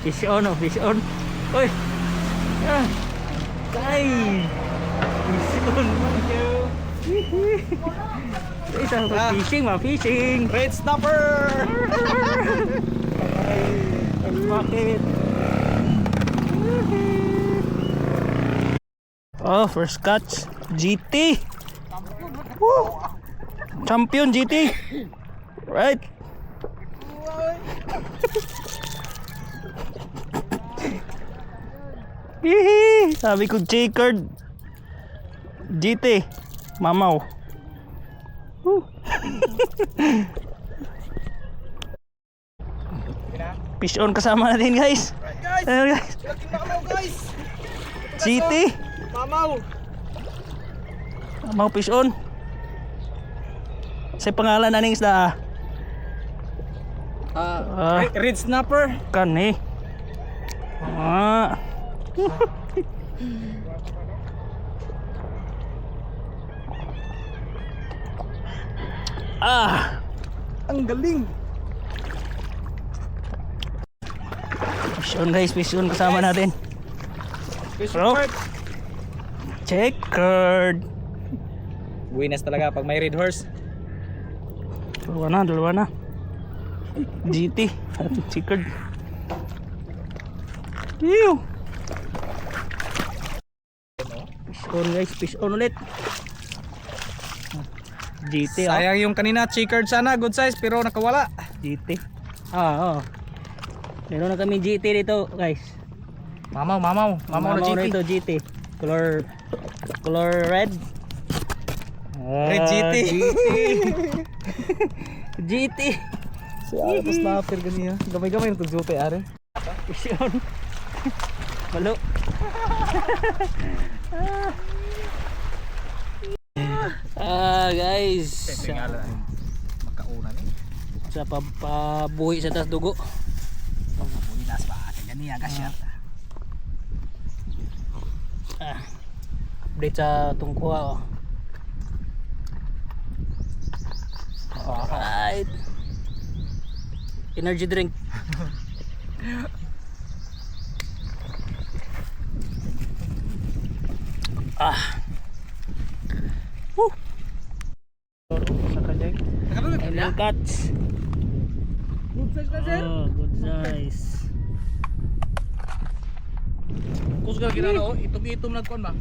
Fish on, oh, fish on. Uy. Ah. Ay. Fish on. Isa Ah. fishing, fishing. Red snapper! Bakit? Oh, first catch. GT. Woo! Champion GT. Right. Hihi. Sabi ko checkered. GT. Mamaw. Woo. Fish on kasama natin guys. Guys! Ayan, guys. Laking makamaw guys! GT. Mamaw! Mamaw fish on. Sa pangalan na ning isda Red snapper! kan eh. Ang galing! Fish on guys, fish on kasama natin. Fish Bro. part. Checkered. Buenas talaga pag may red horse. Dalawa na. GT. Checkered. Ew. Fish on guys, fish on ulit. GT ah. Sayang yung kanina checkered sana, good size pero nakawala. GT. Oo. Meron na kami GT dito guys. Mamaw na GT. Ito GT. Color red. Red GT. GT. Si Ara snapper ganiya. Gamay-gamay na tugsupe are. Vision. Malo. Guys. Makauna ni. Sa pabuhi sa tas dugo. Buenas ba ganiya gasya. Update sa tungkuha oh. Alright. Energy drink. Woo. Sa kanya. Ilang catch. Good size na sir. Oh, good size. Kus ka kinala oh, itom-itom nagkon ba?